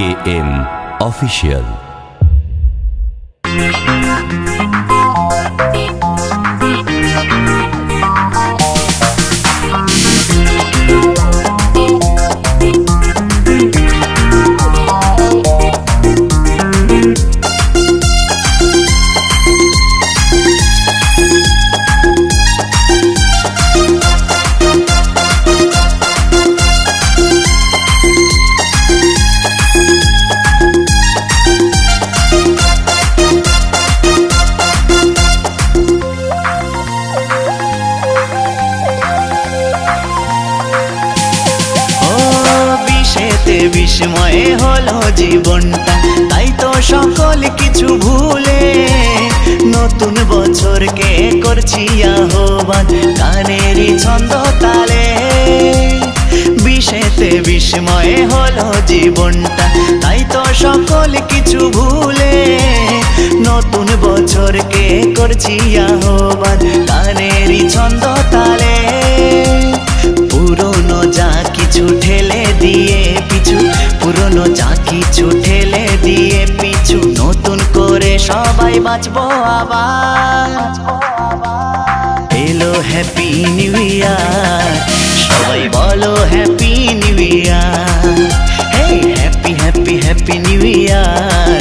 KM Official। বিস্ময়ে হলো জীবনটা, তাই তো সকল কিছু ভুলে নতুন বছরকে করছি আহ্বান গানেরই ছন্দ তালে। বিশেতে বিস্ময়ে হলো জীবনটা, তাই তো সকল কিছু ভুলে নতুন বছরকে করছি আহ্বান গানেরই ছন্দ তালে। পুরনো যা কিছু ঠেলে দিয়ে পিছু, পুরনো যা কিছু ঠেলে দিয়ে পিছু, নতুন করে সবাই বাঁচবো আবার। এলো হ্যাপি নিউ ইয়ার, সবাই বলো happy new year. Hey happy happy happy new year,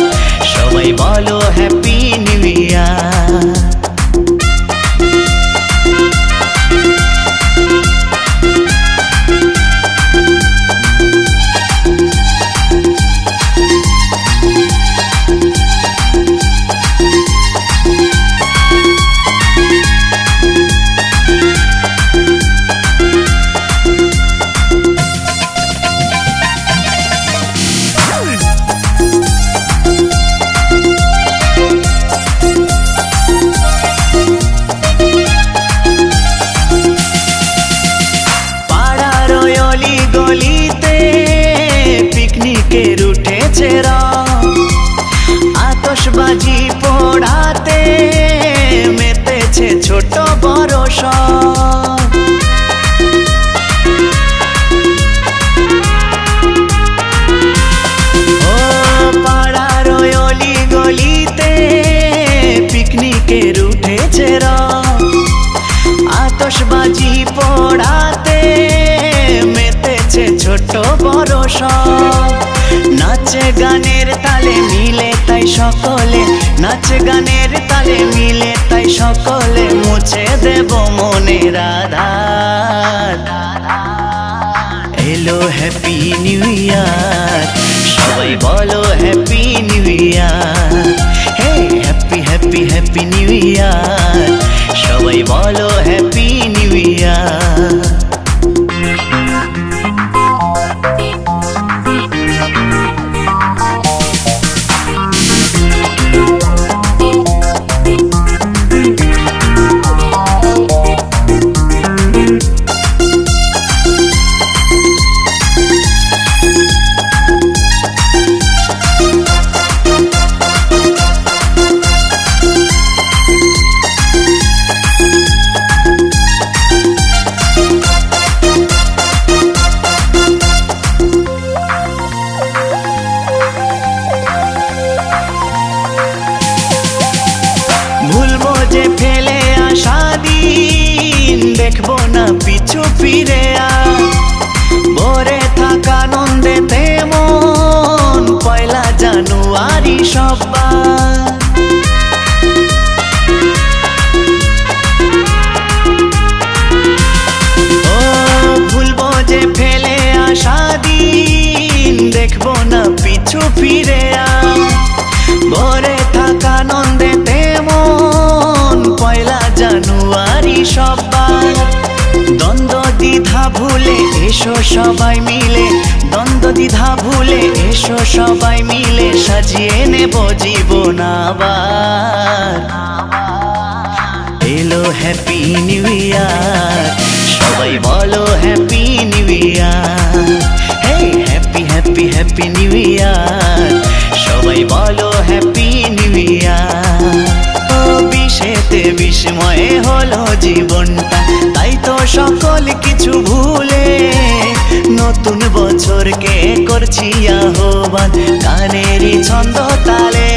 সবাই বলো হ্যাপি নিউ ইয়ার। গলিতে পিকনিকের উঠেছে রং, আতশবাজি পোড়াতে মেতেছে ছোট বড় সব। ও পাড়ার অলি গলিতে পিকনিকের উঠেছে রং, আতশবাজি পোড়াতে মেতেছে ছোট বড় সব। নাচে গানের তালে মিলে তাই সকলে, নাচে গানের তালে মিলে তাই সকলে মুছে দেব মনের আধার। এলো হ্যাপি নিউ ইয়ার, সবাই বলো happy new year. Hey happy happy happy new year, সবাই বলো হ্যাপি নিউ ইয়ার। ভুলবো যে ফেলে আসা দিন, দেখবো না পিছু ফিরে আর। ভরে থাকা আনন্দেতে মন পয়লা জানুয়ারি সবার। ও ভুলবো যে ফেলে আসা দিন, দেখবো না পিছু ফিরে আর। ভরে থাকা আনন্দেতে মন পয়লা জানুয়ারি সবার। দ্বন্দ্ব দ্বিধা ভুলে এসো সবাই মিলে, দ্বন্দ্ব দ্বিধা ভুলে এসো সবাই মিলে সাজিয়ে নেব জীবন আবার। এলো হ্যাপি নিউ ইয়ার, সবাই বলো happy new year. Hey happy happy happy new year, সবাই বলো হ্যাপি নিউ ইয়ার। ও বিশেতে বিস্ময়ে হলো জীবনটা, তাই তো সকল কিছু ভুলে নতুন বছরকে করছি আহ্বান গানেরই ছন্দ তালে।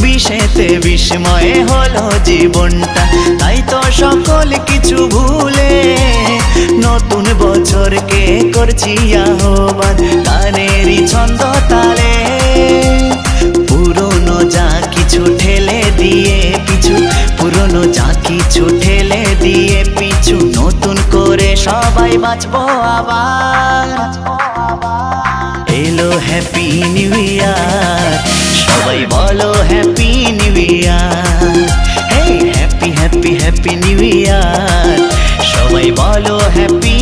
বিশেতে বিস্ময়ে হলো জীবনটা, তাই তো সকল কিছু ভুলে নতুন বছরকে করছি আহ্বান গানেরই ছন্দ তালে। পুরনো যা কিছু ঠেলে দিয়ে পিছু, পুরনো যা কিছু ঠেলে দিয়ে পিছু, নতুন করে সবাই বাঁচবো আবার। এলো হ্যাপি নিউ ইয়ার, সবাই বলো happy new year. Hey happy happy happy new year, সবাই বলো হ্যাপি